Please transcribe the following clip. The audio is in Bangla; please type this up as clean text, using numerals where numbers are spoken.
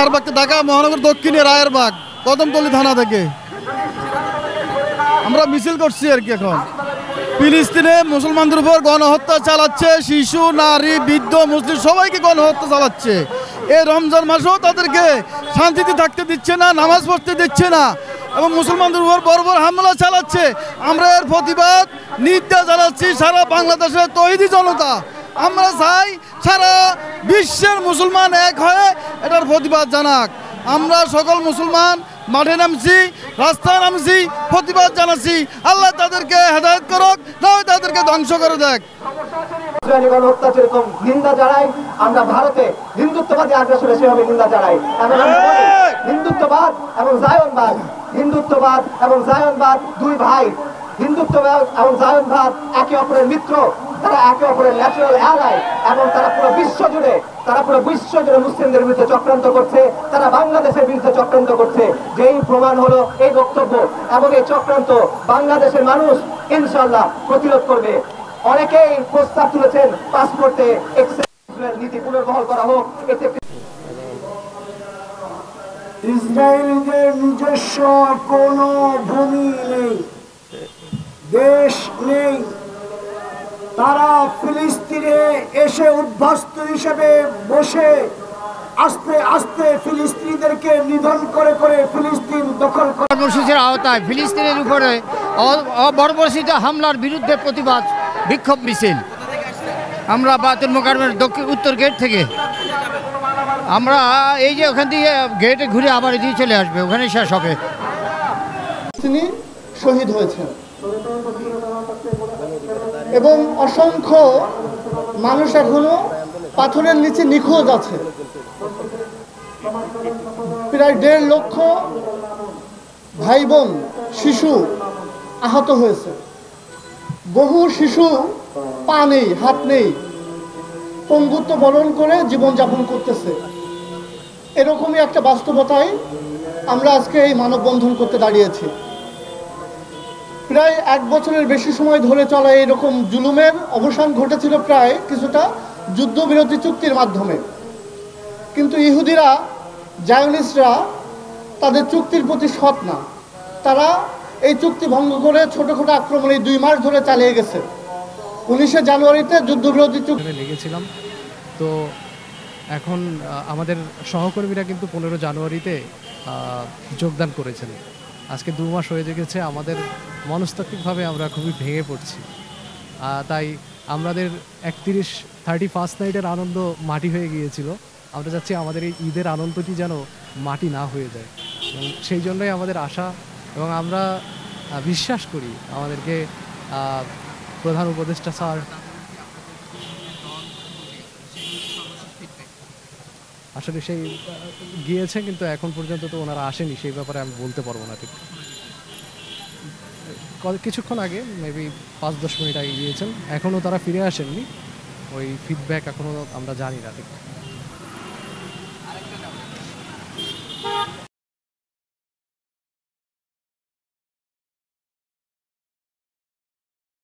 রায়েরবাগ, ঢাকা মহানগর দক্ষিণে রায়েরবাগ কদমতলী থানা থেকে আমরা মিছিল করছি আর কি। এখন ফিলিস্তিনে মুসলমানদের উপর গণহত্যা চালাচ্ছে, শিশু, নারী, বৃদ্ধ, মুসলিম সবাইকে গণহত্যা চালাচ্ছে। এই রমজান মাসেও তাদেরকে শান্তিতে থাকতে দিচ্ছে না, নামাজ পড়তে দিচ্ছে না এবং মুসলমানদের উপর বর্বর হামলা চালাচ্ছে। আমরা এর প্রতিবাদ নিন্দা জানাচ্ছি সারা বাংলাদেশের তৌহিদি জনতা। আমরা চাই সারা বিশ্বের মুসলমান এক হয়ে এটার প্রতিবাদ জানাক। আমরা সকল মুসলমান মাঠে নামছি, রাস্তায় নামছি, প্রতিবাদ জানাচ্ছি। আল্লাহ তাদেরকে হেদায়েত করুক, নয় তাদেরকে ধ্বংস করে দেখ। গণহত্যা যেরকম নিন্দা জানাই, আমরা ভারতে হিন্দুত্ববাদী আগ্রাসনের সেভাবে নিন্দা জানাই। হিন্দুত্ববাদ এবং জায়নবাদ, হিন্দুত্ববাদ এবং জায়নবাদ দুই ভাই। হিন্দুত্ববাদ এবং জায়নবাদ একে অপরের মিত্র, তারা একে অপরের ন্যাচারাল অ্যালাই এবং তারা পুরো বিশ্ব জুড়ে মুসলিমদের বিরুদ্ধে চক্রান্ত করছে, তারা বাংলাদেশের বিরুদ্ধে চক্রান্ত করছে। যেই প্রমাণ হলো এই বক্তব্য এবং এই চক্রান্ত বাংলাদেশের মানুষ ইনশাআল্লাহ প্রতিরোধ করবে। অনেকেই প্রস্তাব তুলেছেন পাসপোর্টে এক্সেলের নীতি পুনর্বহাল করা হোক। এতে ইসরায়েলের নিজস্ব কোনো ভূমি নেই, দেশ নেই। তারা ফিলিস্তিনে এসে উদ্বাস্তু হিসেবে বসে আস্তে আস্তে ফিলিস্তিনিদেরকে নিধন করে করে ফিলিস্তিন দখল কর্মসূচির আওতায় ফিলিস্তিনের উপরে অবর্বরচিত হামলার বিরুদ্ধে প্রতিবাদ বিক্ষোভ মিছিল। আমরা বায়তুল মোকাররমের উত্তর গেট থেকে আমরা এই যে ওখান থেকে গেটে ঘুরে আবার এদিকে চলে আসবে, ওখানে শেষ হবে। তিনি শহীদ হয়েছেন এবং অসংখ্য মানুষ এখনো পাথরের নিচে নিখোঁজ আছে। প্রায় 1.5 লক্ষ ভাই বোন শিশু আহত হয়েছে। বহু শিশু পা নেই, হাত নেই, পঙ্গুত্ব বরণ করে জীবনযাপন করতেছে। এরকমই একটা বাস্তবতায় আমরা আজকে এই মানববন্ধন করতে দাঁড়িয়েছি। প্রায় 1 বছরের বেশি সময় ধরে চলা এরকম জুলুমের অবসান ঘটেছিল প্রায় কিছুটা যুদ্ধবিরতি চুক্তির মাধ্যমে। কিন্তু ইহুদিরা, জায়নিস্টরা তাদের চুক্তির প্রতি সৎ না। তারা এই চুক্তি ভঙ্গ করে ছোটখাটো আক্রমণ এই 2 মাস ধরে চালিয়ে গেছে। 19শে জানুয়ারিতে যুদ্ধবিরতি চুক্তি লেগেছিলাম। তো এখন আমাদের সহকর্মীরা কিন্তু 15 জানুয়ারিতে যোগদান করেছেন। আজকে 2 মাস হয়ে গেছে। আমাদের মনস্তাত্ত্বিকভাবে আমরা খুবই ভেঙে পড়ছি। তাই আমাদের 31 নাইটের আনন্দ মাটি হয়ে গিয়েছিল। আমরা চাচ্ছি আমাদের এই ঈদের আনন্দটি যেন মাটি না হয়ে যায়, এবং সেই জন্যই আমাদের আশা এবং আমরা বিশ্বাস করি আমাদেরকে প্রধান উপদেষ্টা স্যার আসলে সেই গিয়েছে, কিন্তু এখন পর্যন্ত তো ওনারা আসেনি। সেই ব্যাপারে আমি বলতে পারবো না। ঠিক কিছুক্ষণ আগে মেবি 5-10 মিনিট আগে গিয়েছেন, এখনও তারা ফিরে আসেননি। ওই ফিডব্যাক এখনও আমরা জানি না ঠিক।